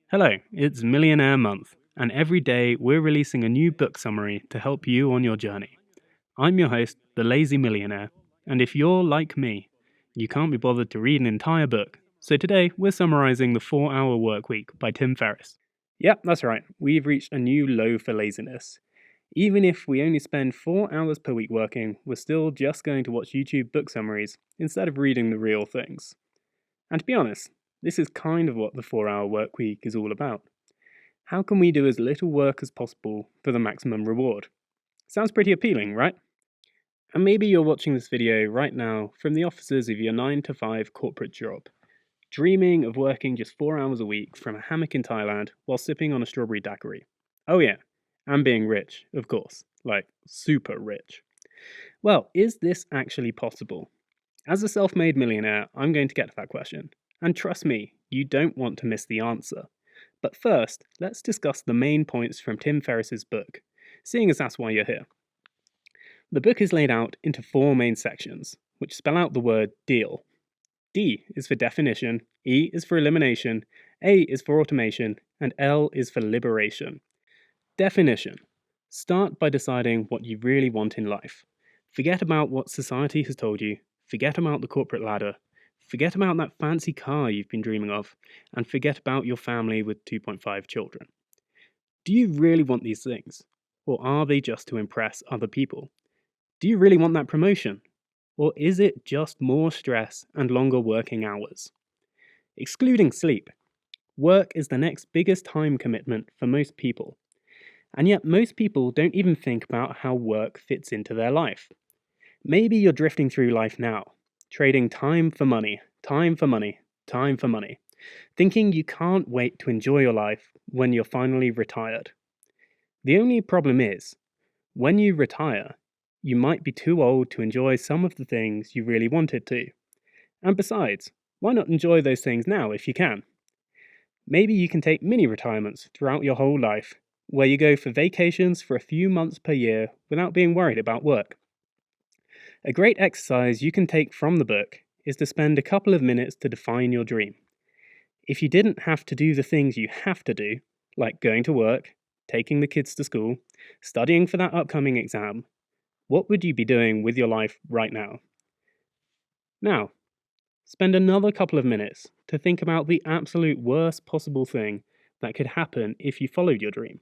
Hello, it's Millionaire Month, and every day we're releasing a new book summary to help you on your journey. I'm your host, the Lazy Millionaire, and if you're like me, you can't be bothered to read an entire book, so today we're summarizing The 4-Hour Workweek by Tim Ferriss. Yep, that's right, we've reached a new low for laziness. Even if we only spend 4 hours per week working, we're still just going to watch YouTube book summaries instead of reading the real things. And to be honest, this is kind of what the 4-Hour Workweek is all about. How can we do as little work as possible for the maximum reward? Sounds pretty appealing, right? And maybe you're watching this video right now from the offices of your 9 to 5 corporate job, dreaming of working just 4 hours a week from a hammock in Thailand while sipping on a strawberry daiquiri. Oh yeah, and being rich, of course, like super rich. Well, is this actually possible? As a self-made millionaire, I'm going to get to that question. And trust me, you don't want to miss the answer. But first, let's discuss the main points from Tim Ferriss's book, seeing as that's why you're here. The book is laid out into 4 main sections, which spell out the word deal. D is for definition, E is for elimination, A is for automation, and L is for liberation. Definition. Start by deciding what you really want in life. Forget about what society has told you, forget about the corporate ladder, forget about that fancy car you've been dreaming of, and forget about your family with 2.5 children. Do you really want these things? Or are they just to impress other people? Do you really want that promotion? Or is it just more stress and longer working hours? Excluding sleep, work is the next biggest time commitment for most people. And yet most people don't even think about how work fits into their life. Maybe you're drifting through life now, trading time for money, time for money, time for money, thinking you can't wait to enjoy your life when you're finally retired. The only problem is, when you retire, you might be too old to enjoy some of the things you really wanted to. And besides, why not enjoy those things now if you can? Maybe you can take mini retirements throughout your whole life, where you go for vacations for a few months per year without being worried about work. A great exercise you can take from the book is to spend a couple of minutes to define your dream. If you didn't have to do the things you have to do, like going to work, taking the kids to school, studying for that upcoming exam, what would you be doing with your life right now? Now, spend another couple of minutes to think about the absolute worst possible thing that could happen if you followed your dream.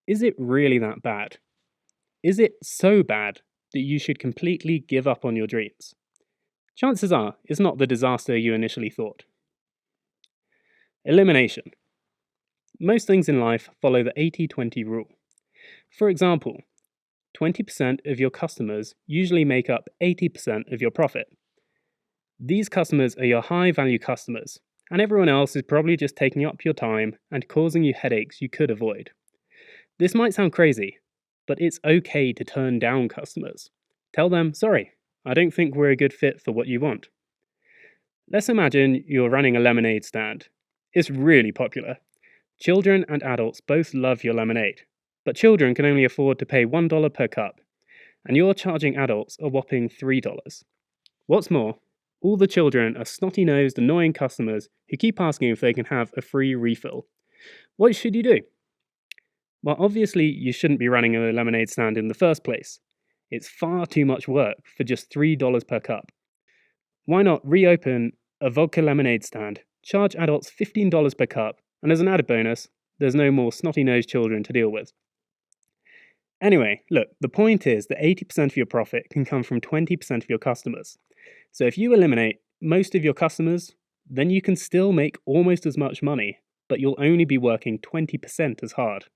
Is it really that bad? Is it so bad that you should completely give up on your dreams? Chances are it's not the disaster you initially thought. Elimination. Most things in life follow the 80-20 rule. For example, 20% of your customers usually make up 80% of your profit. These customers are your high-value customers, and everyone else is probably just taking up your time and causing you headaches you could avoid. This might sound crazy, but it's okay to turn down customers. Tell them, sorry, I don't think we're a good fit for what you want. Let's imagine you're running a lemonade stand. It's really popular. Children and adults both love your lemonade, but children can only afford to pay $1 per cup, and you're charging adults a whopping $3. What's more, all the children are snotty-nosed, annoying customers who keep asking if they can have a free refill. What should you do? Well, obviously, you shouldn't be running a lemonade stand in the first place. It's far too much work for just $3 per cup. Why not reopen a vodka lemonade stand, charge adults $15 per cup, and as an added bonus, there's no more snotty-nosed children to deal with. Anyway, look, the point is that 80% of your profit can come from 20% of your customers. So if you eliminate most of your customers, then you can still make almost as much money, but you'll only be working 20% as hard.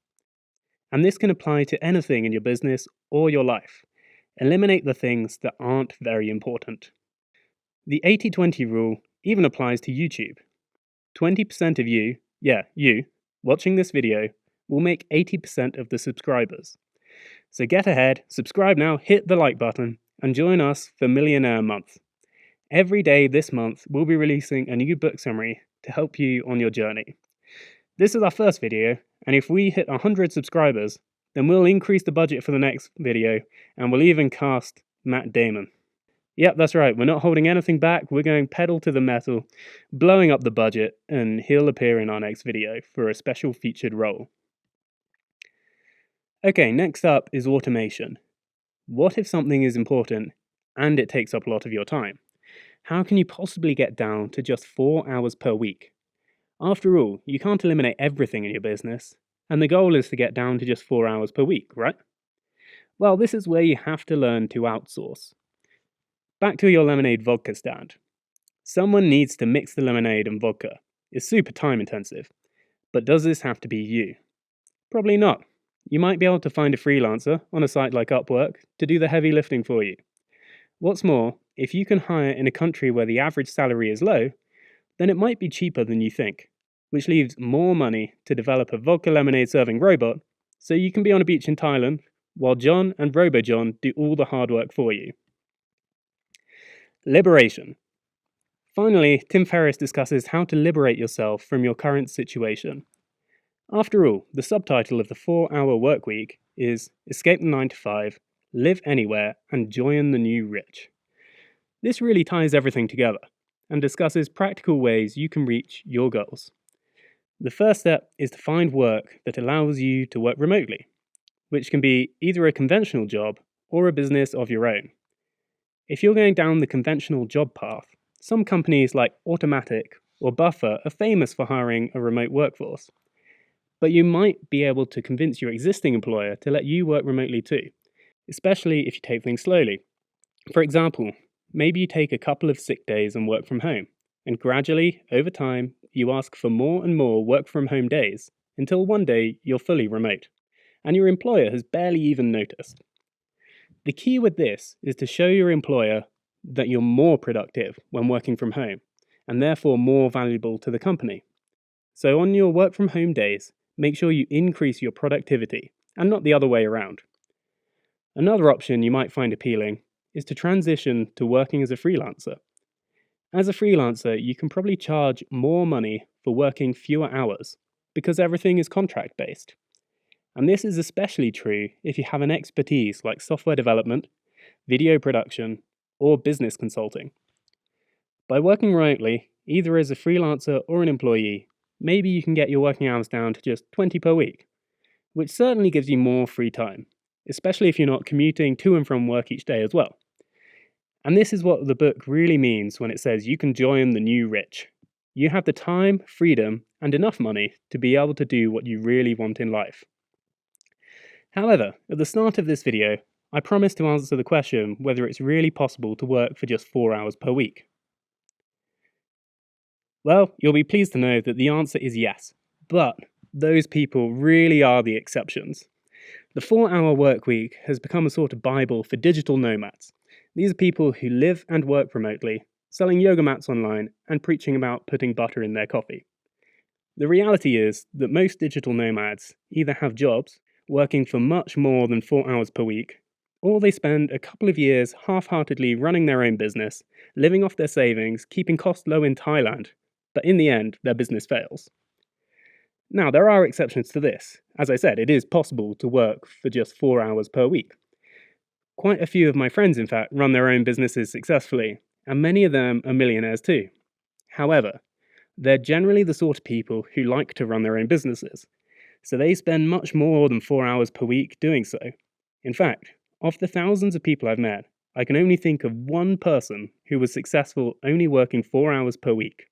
And this can apply to anything in your business or your life. Eliminate the things that aren't very important. The 80-20 rule even applies to YouTube. 20% of you, watching this video, will make 80% of the subscribers. So get ahead, subscribe now, hit the like button, and join us for Millionaire Month. Every day this month, we'll be releasing a new book summary to help you on your journey. This is our first video, and if we hit 100 subscribers, then we'll increase the budget for the next video, and we'll even cast Matt Damon. Yep, that's right. We're not holding anything back. We're going pedal to the metal, blowing up the budget, and he'll appear in our next video for a special featured role. Okay, next up is automation. What if something is important and it takes up a lot of your time? How can you possibly get down to just 4 hours per week? After all, you can't eliminate everything in your business, and the goal is to get down to just 4 hours per week, right? Well, this is where you have to learn to outsource. Back to your lemonade vodka stand. Someone needs to mix the lemonade and vodka. It's super time intensive. But does this have to be you? Probably not. You might be able to find a freelancer on a site like Upwork to do the heavy lifting for you. What's more, if you can hire in a country where the average salary is low, then it might be cheaper than you think, which leaves more money to develop a vodka lemonade serving robot so you can be on a beach in Thailand while John and Robo-John do all the hard work for you. Liberation. Finally, Tim Ferriss discusses how to liberate yourself from your current situation. After all, the subtitle of the 4-hour workweek is Escape the 9 to 5, Live Anywhere, and Join the New Rich. This really ties everything together and discusses practical ways you can reach your goals. The first step is to find work that allows you to work remotely, which can be either a conventional job or a business of your own. If you're going down the conventional job path, some companies like Automatic or Buffer are famous for hiring a remote workforce. But you might be able to convince your existing employer to let you work remotely too, especially if you take things slowly. For example, maybe you take a couple of sick days and work from home, and gradually, over time, you ask for more and more work from home days until one day you're fully remote, and your employer has barely even noticed. The key with this is to show your employer that you're more productive when working from home, and therefore more valuable to the company. So on your work from home days, make sure you increase your productivity, and not the other way around. Another option you might find appealing is to transition to working as a freelancer. As a freelancer, you can probably charge more money for working fewer hours, because everything is contract-based. And this is especially true if you have an expertise like software development, video production, or business consulting. By working remotely, either as a freelancer or an employee, maybe you can get your working hours down to just 20 per week, which certainly gives you more free time, especially if you're not commuting to and from work each day as well. And this is what the book really means when it says you can join the new rich. You have the time, freedom, and enough money to be able to do what you really want in life. However, at the start of this video, I promised to answer the question whether it's really possible to work for just 4 hours per week. Well, you'll be pleased to know that the answer is yes, but those people really are the exceptions. The 4-hour workweek has become a sort of Bible for digital nomads. These are people who live and work remotely, selling yoga mats online and preaching about putting butter in their coffee. The reality is that most digital nomads either have jobs working for much more than 4 hours per week, or they spend a couple of years half-heartedly running their own business, living off their savings, keeping costs low in Thailand, but in the end, their business fails. Now, there are exceptions to this. As I said, it is possible to work for just 4 hours per week. Quite a few of my friends, in fact, run their own businesses successfully, and many of them are millionaires too. However, they're generally the sort of people who like to run their own businesses, so they spend much more than 4 hours per week doing so. In fact, of the thousands of people I've met, I can only think of one person who was successful only working 4 hours per week.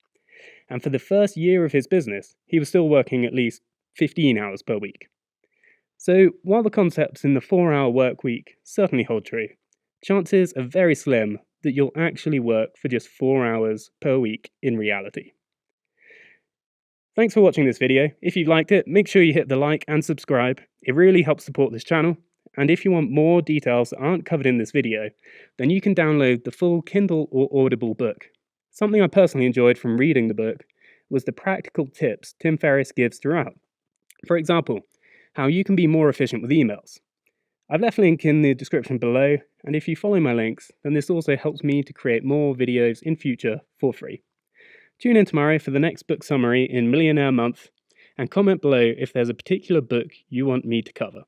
And for the first year of his business, he was still working at least 15 hours per week. So while the concepts in the 4-hour work week certainly hold true, chances are very slim that you'll actually work for just 4 hours per week in reality. Thanks for watching this video. If you liked it, make sure you hit the like and subscribe. It really helps support this channel. And if you want more details that aren't covered in this video, then you can download the full Kindle or Audible book. Something I personally enjoyed from reading the book was the practical tips Tim Ferriss gives throughout. For example, how you can be more efficient with emails. I've left a link in the description below, and if you follow my links, then this also helps me to create more videos in future for free. Tune in tomorrow for the next book summary in Millionaire Month, and comment below if there's a particular book you want me to cover.